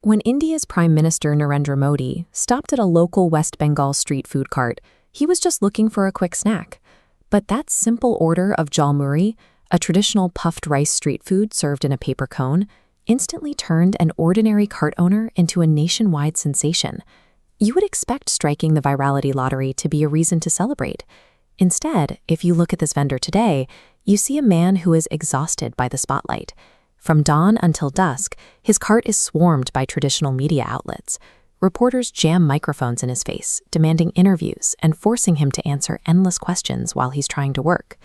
When India's Prime Minister Narendra Modi stopped at a local West Bengal street food cart, he was just looking for a quick snack. But that simple order of Jhalmuri, a traditional puffed rice street food served in a paper cone, instantly turned an ordinary cart owner into a nationwide sensation. You would expect striking the virality lottery to be a reason to celebrate. Instead, if you look at this vendor today, you see a man who is exhausted by the spotlight. From dawn until dusk, his cart is swarmed by traditional media outlets. Reporters jam microphones in his face, demanding interviews and forcing him to answer endless questions while he's trying to work.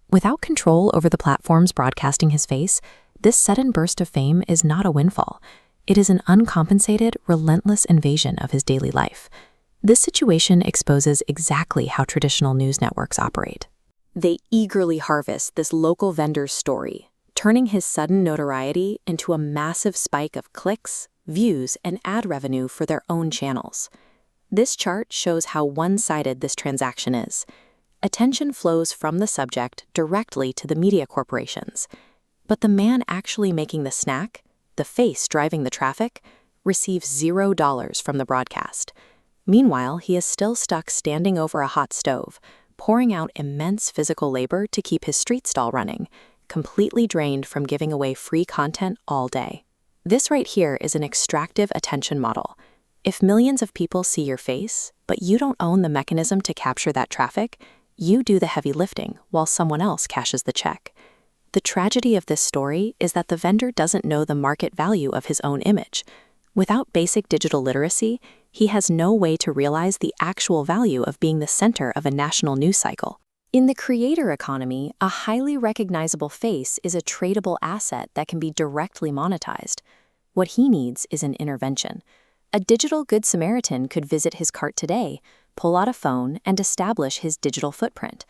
Without control over the platforms broadcasting his face, this sudden burst of fame is not a windfall. It is an uncompensated, relentless invasion of his daily life. This situation exposes exactly how traditional news networks operate. They eagerly harvest this local vendor's story, turning his sudden notoriety into a massive spike of clicks, views, and ad revenue for their own channels. This chart shows how one-sided this transaction is. Attention flows from the subject directly to the media corporations. But the man actually making the snack, the face driving the traffic, receives $0 from the broadcast. Meanwhile, he is still stuck standing over a hot stove, pouring out immense physical labor to keep his street stall running, completely drained from giving away free content all day. This right here is an extractive attention model. If millions of people see your face, but you don't own the mechanism to capture that traffic, you do the heavy lifting while someone else cashes the check. The tragedy of this story is that the vendor doesn't know the market value of his own image. Without basic digital literacy, he has no way to realize the actual value of being the center of a national news cycle. In the creator economy, a highly recognizable face is a tradable asset that can be directly monetized. What he needs is an intervention. A digital Good Samaritan could visit his cart today, pull out a phone, and establish his digital footprint.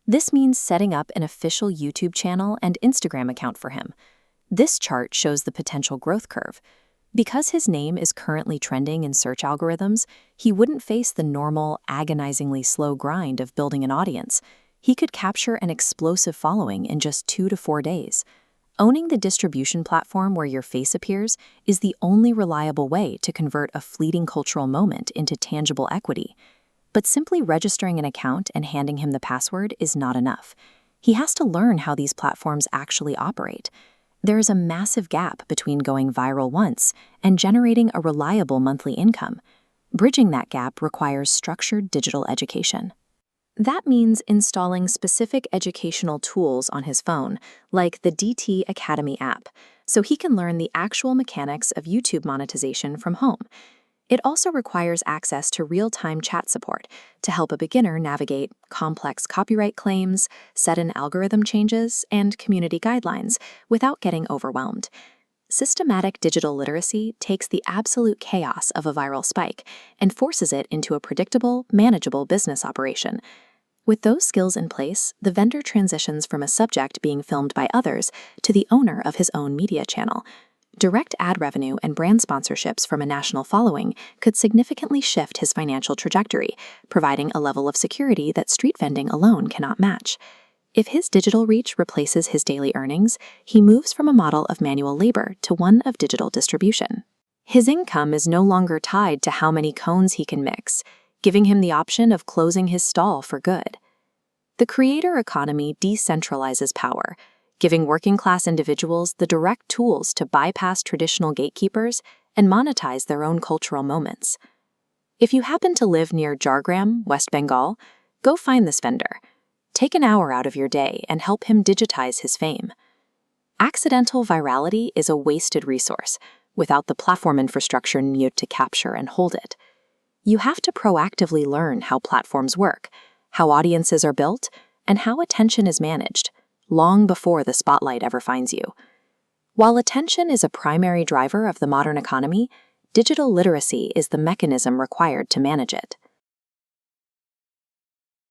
This means setting up an official YouTube channel and Instagram account for him. This chart shows the potential growth curve. Because his name is currently trending in search algorithms, he wouldn't face the normal, agonizingly slow grind of building an audience. He could capture an explosive following in just 2 to 4 days. Owning the distribution platform where your face appears is the only reliable way to convert a fleeting cultural moment into tangible equity. But simply registering an account and handing him the password is not enough. He has to learn how these platforms actually operate. There is a massive gap between going viral once and generating a reliable monthly income. Bridging that gap requires structured digital education. That means installing specific educational tools on his phone, like the DT Academy app, so he can learn the actual mechanics of YouTube monetization from home. It also requires access to real-time chat support to help a beginner navigate complex copyright claims, sudden algorithm changes, and community guidelines without getting overwhelmed. Systematic digital literacy takes the absolute chaos of a viral spike and forces it into a predictable, manageable business operation. With those skills in place, the vendor transitions from a subject being filmed by others to the owner of his own media channel. Direct ad revenue and brand sponsorships from a national following could significantly shift his financial trajectory, providing a level of security that street vending alone cannot match. If his digital reach replaces his daily earnings, he moves from a model of manual labor to one of digital distribution. His income is no longer tied to how many cones he can mix, giving him the option of closing his stall for good. The creator economy decentralizes power, giving working-class individuals the direct tools to bypass traditional gatekeepers and monetize their own cultural moments. If you happen to live near Jhargram, West Bengal, go find this vendor. Take an hour out of your day and help him digitize his fame. Accidental virality is a wasted resource without the platform infrastructure needed to capture and hold it. You have to proactively learn how platforms work, how audiences are built, and how attention is managed, long before the spotlight ever finds you. While attention is a primary driver of the modern economy, digital literacy is the mechanism required to manage it.